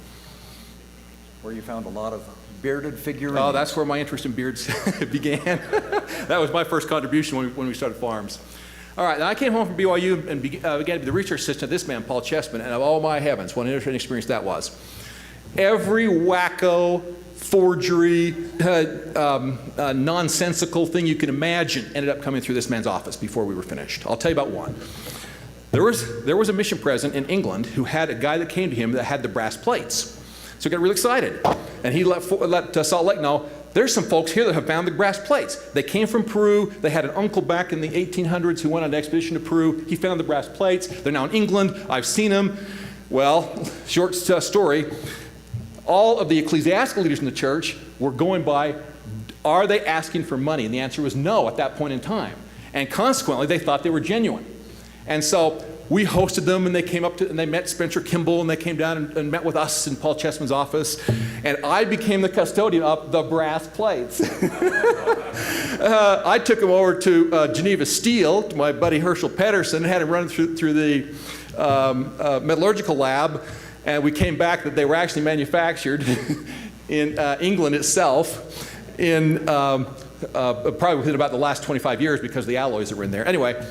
Where you found a lot of bearded figurines. Oh, that's where my interest in beards began. That was my first contribution when we started farms. All right, then I came home from BYU and began to be the research assistant of this man, Paul Chessman, and of all my heavens, what an interesting experience that was. Every wacko, forgery, nonsensical thing you can imagine ended up coming through this man's office before we were finished. I'll tell you about one. There was a mission president in England who had a guy that came to him that had the brass plates. So he got really excited. And he let Salt Lake know, there's some folks here that have found the brass plates. They came from Peru. They had an uncle back in the 1800s who went on an expedition to Peru. He found the brass plates. They're now in England. I've seen them. Well, short story, all of the ecclesiastical leaders in the church were going by, are they asking for money? And the answer was no at that point in time. And consequently, they thought they were genuine. And so we hosted them, and they came up and they met Spencer Kimball, and they came down and met with us in Paul Chessman's office, and I became the custodian of the brass plates. I took them over to Geneva Steel, to my buddy Herschel Pedersen, and had him run through the metallurgical lab, and we came back that they were actually manufactured in England itself in probably within about the last 25 years because of the alloys that were in there. Anyway,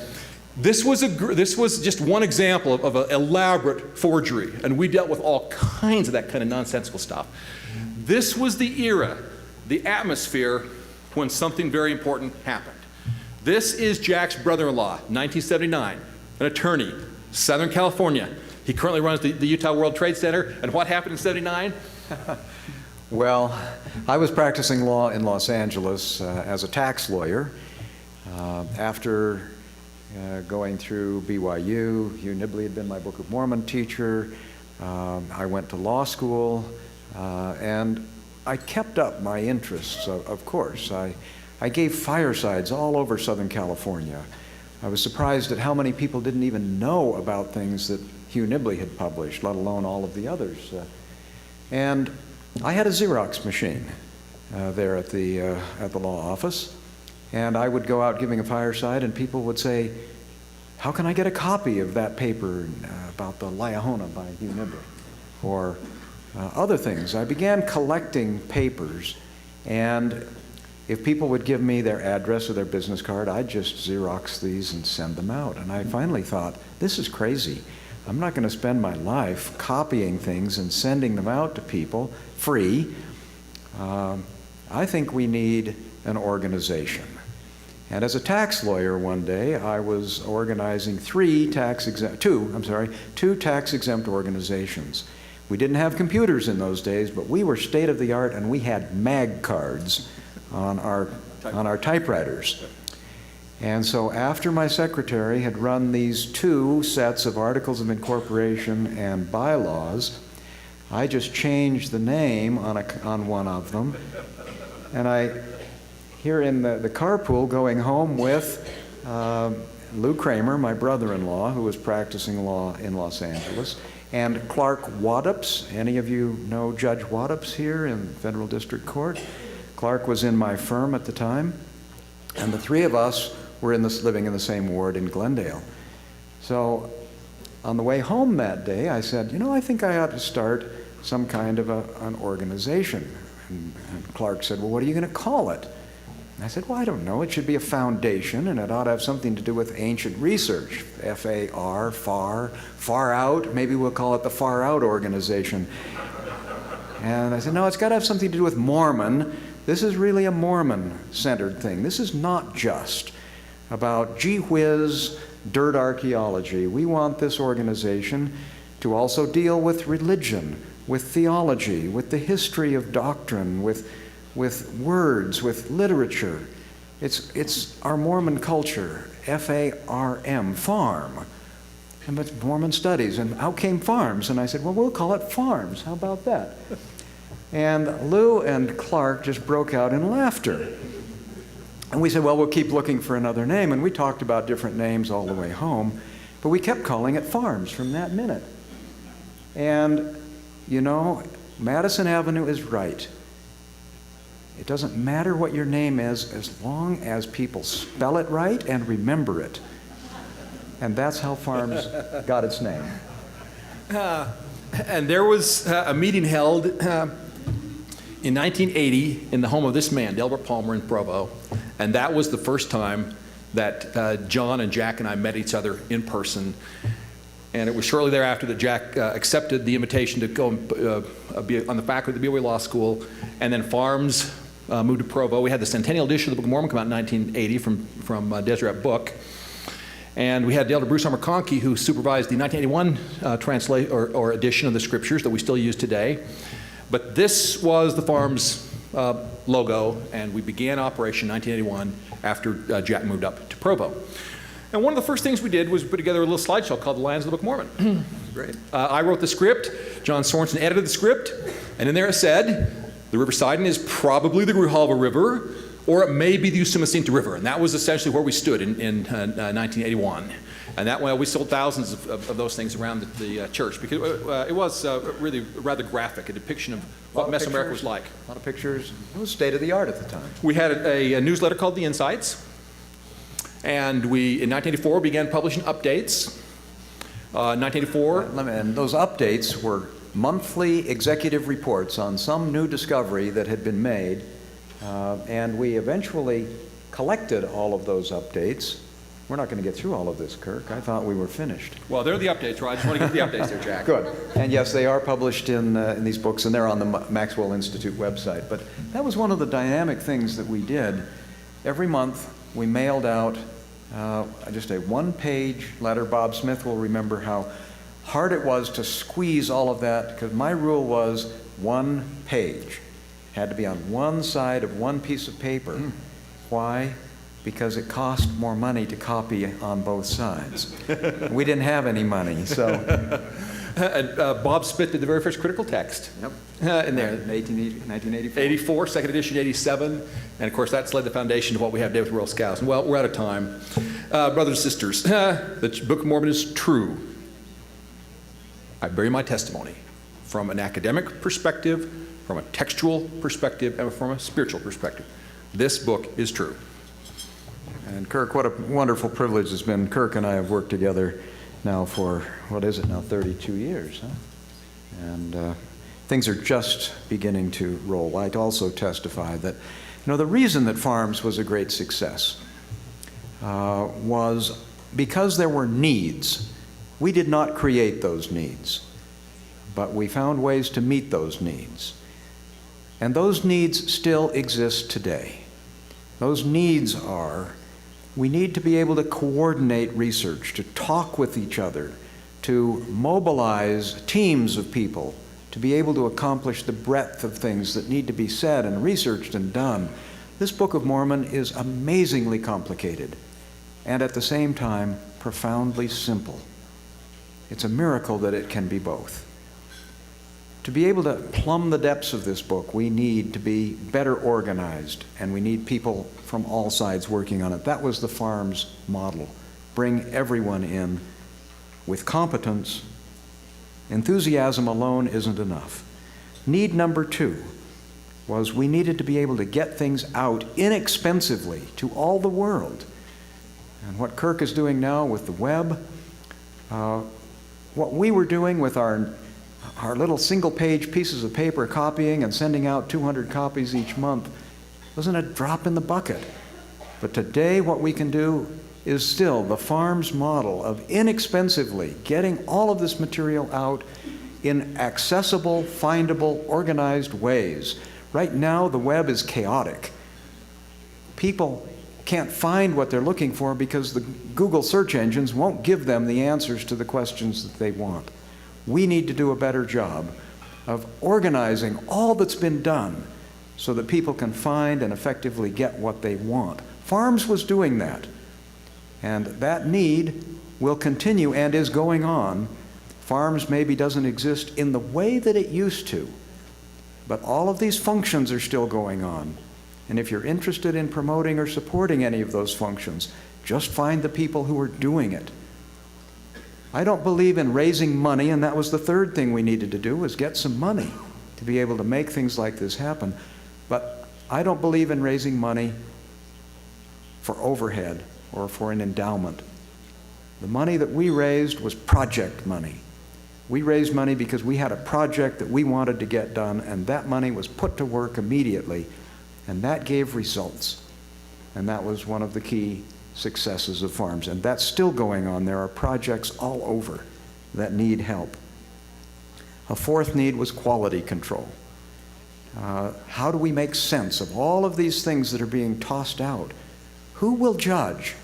this was just one example of an elaborate forgery, and we dealt with all kinds of that kind of nonsensical stuff. This was the era, the atmosphere, when something very important happened. This is Jack's brother-in-law, 1979, an attorney, Southern California. He currently runs the Utah World Trade Center, and what happened in 79? Well, I was practicing law in Los Angeles as a tax lawyer. After going through BYU, Hugh Nibley had been my Book of Mormon teacher. I went to law school, and I kept up my interests, of course. I I gave firesides all over Southern California. I was surprised at how many people didn't even know about things that Hugh Nibley had published, let alone all of the others. And I had a Xerox machine there at the law office, and I would go out giving a fireside, and people would say, "How can I get a copy of that paper about the Liahona by Hugh Nibley?" Or other things. I began collecting papers, and if people would give me their address or their business card, I'd just Xerox these and send them out. And I finally thought, this is crazy. I'm not going to spend my life copying things and sending them out to people free. I think we need an organization. And as a tax lawyer one day, I was organizing two tax-exempt organizations. We didn't have computers in those days, but we were state-of-the-art, and we had mag cards on our typewriters. And so after my secretary had run these 2 sets of articles of incorporation and bylaws, I just changed the name on one of them. And here in the carpool going home with Lou Kramer, my brother-in-law, who was practicing law in Los Angeles, and Clark Waddups. Any of you know Judge Waddups here in Federal District Court? Clark was in my firm at the time, and the 3 of us were living in the same ward in Glendale. So on the way home that day, I said, I think I ought to start some kind of an organization. And Clark said, well, what are you going to call it? And I said, well, I don't know. It should be a foundation, and it ought to have something to do with ancient research. F-A-R, far out. Maybe we'll call it the Far Out Organization. And I said, no, it's got to have something to do with Mormon. This is really a Mormon-centered thing. This is not just about gee whiz dirt archaeology. We want this organization to also deal with religion, with theology, with the history of doctrine, with words, with literature. It's our Mormon culture, F-A-R-M, farm. And it's Mormon studies. And out came farms. And I said, well, we'll call it farms. How about that? And Lou and Clark just broke out in laughter. And we said, well, we'll keep looking for another name. And we talked about different names all the way home. But we kept calling it farms from that minute. And, Madison Avenue is right. It doesn't matter what your name is as long as people spell it right and remember it. And that's how farms got its name. And there was a meeting held in 1980 in the home of this man, Delbert Palmer in Provo. And that was the first time that John and Jack and I met each other in person. And it was shortly thereafter that Jack accepted the invitation to go be on the faculty of the BOA Law School. And then Farms moved to Provo. We had the centennial edition of the Book of Mormon come out in 1980 from Deseret Book. And we had Elder Bruce R. McConkie, who supervised the 1981 translate or edition of the scriptures that we still use today. But this was the Farms logo, and we began operation in 1981 after Jack moved up to Provo. And one of the first things we did was put together a little slideshow called The Lands of the Book of Mormon. Great. I wrote the script. John Sorensen edited the script. And in there it said, the River Sidon is probably the Grijalva River, or it may be the Usumacinta River. And that was essentially where we stood in 1981. And that way we sold thousands of those things around the church, because it was really rather graphic, a depiction of what Mesoamerica was like. A lot of pictures. It was state of the art at the time. We had a newsletter called The Insights. And we, in 1984, began publishing updates. 1984. And those updates were monthly executive reports on some new discovery that had been made. And we eventually collected all of those updates. We're not going to get through all of this, Kirk. I thought we were finished. Well, they're the updates, right? I just want to get the updates there, Jack. Good. And yes, they are published in these books, and they're on the Maxwell Institute website. But that was one of the dynamic things that we did. Every month, we mailed out just a one-page letter. Bob Smith will remember how hard it was to squeeze all of that, because my rule was 1 page. Had to be on one side of one piece of paper. Why? Because it cost more money to copy on both sides. We didn't have any money, so And Bob Smith did the very first critical text. Yep. In there. 1984. 84, second edition, 87. And of course, that's laid the foundation to what we have today with World Scouts. And well, we're out of time. Brothers and sisters, the Book of Mormon is true. I bear my testimony from an academic perspective, from a textual perspective, and from a spiritual perspective. This book is true. And Kirk, what a wonderful privilege it's been. Kirk and I have worked together now for, 32 years, huh? And things are just beginning to roll. I'd also testify that, the reason that Farms was a great success was because there were needs. We did not create those needs, but we found ways to meet those needs. And those needs still exist today. Those needs are, we need to be able to coordinate research, to talk with each other, to mobilize teams of people, to be able to accomplish the breadth of things that need to be said and researched and done. This Book of Mormon is amazingly complicated and at the same time profoundly simple. It's a miracle that it can be both. To be able to plumb the depths of this book, we need to be better organized, and we need people from all sides working on it. That was the Farms model. Bring everyone in with competence. Enthusiasm alone isn't enough. Need number 2 was we needed to be able to get things out inexpensively to all the world. And what Kirk is doing now with the web, what we were doing with our little single-page pieces of paper copying and sending out 200 copies each month wasn't a drop in the bucket. But today what we can do is still the Farms model of inexpensively getting all of this material out in accessible, findable, organized ways. Right now the web is chaotic. People can't find what they're looking for because the Google search engines won't give them the answers to the questions that they want. We need to do a better job of organizing all that's been done so that people can find and effectively get what they want. Farms was doing that, and that need will continue and is going on. Farms maybe doesn't exist in the way that it used to, but all of these functions are still going on. And if you're interested in promoting or supporting any of those functions, just find the people who are doing it. I don't believe in raising money, and that was the third thing we needed to do, was get some money to be able to make things like this happen. But I don't believe in raising money for overhead or for an endowment. The money that we raised was project money. We raised money because we had a project that we wanted to get done, and that money was put to work immediately, and that gave results. And that was one of the key successes of Farms, and that's still going on. There are projects all over that need help. A fourth need was quality control. How do we make sense of all of these things that are being tossed out? Who will judge?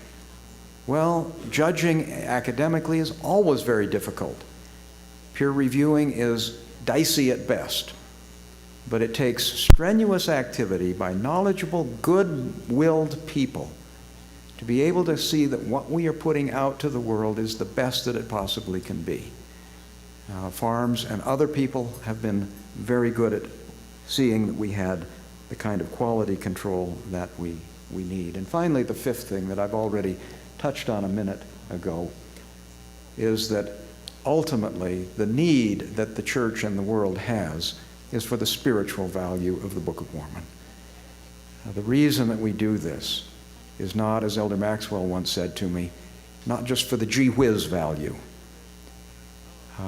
Well, judging academically is always very difficult. Peer reviewing is dicey at best, but it takes strenuous activity by knowledgeable, good-willed people to be able to see that what we are putting out to the world is the best that it possibly can be. Farms and other people have been very good at seeing that we had the kind of quality control that we need. And finally, the fifth thing that I've already touched on a minute ago is that ultimately the need that the church and the world has is for the spiritual value of the Book of Mormon. The reason that we do this is not, as Elder Maxwell once said to me, not just for the gee whiz value.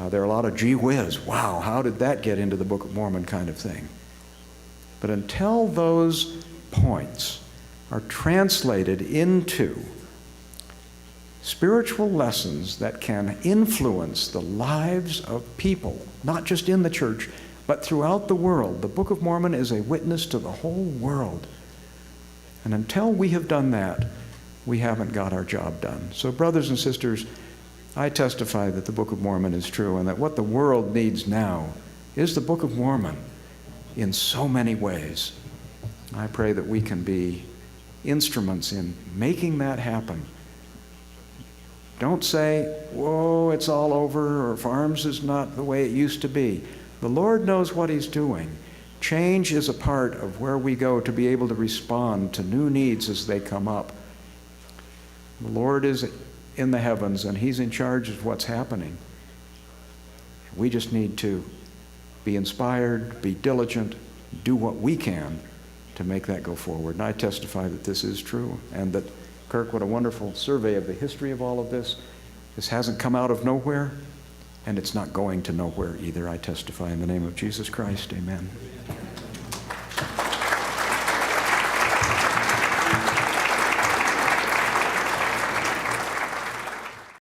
There are a lot of gee whiz, wow, how did that get into the Book of Mormon kind of thing. But until those points are translated into spiritual lessons that can influence the lives of people, not just in the church, but throughout the world, the Book of Mormon is a witness to the whole world. And until we have done that, we haven't got our job done. So brothers and sisters, I testify that the Book of Mormon is true, and that what the world needs now is the Book of Mormon in so many ways. I pray that we can be instruments in making that happen Don't say, whoa, it's all over, or farms is not the way it used to be. The Lord knows what He's doing. Change is a part of where we go to be able to respond to new needs as they come up. The Lord is in the heavens, and He's in charge of what's happening. We just need to be inspired, be diligent, do what we can to make that go forward. And I testify that this is true, and that, Kirk, what a wonderful survey of the history of all of this. This hasn't come out of nowhere, and it's not going to nowhere either. I testify in the name of Jesus Christ. Amen.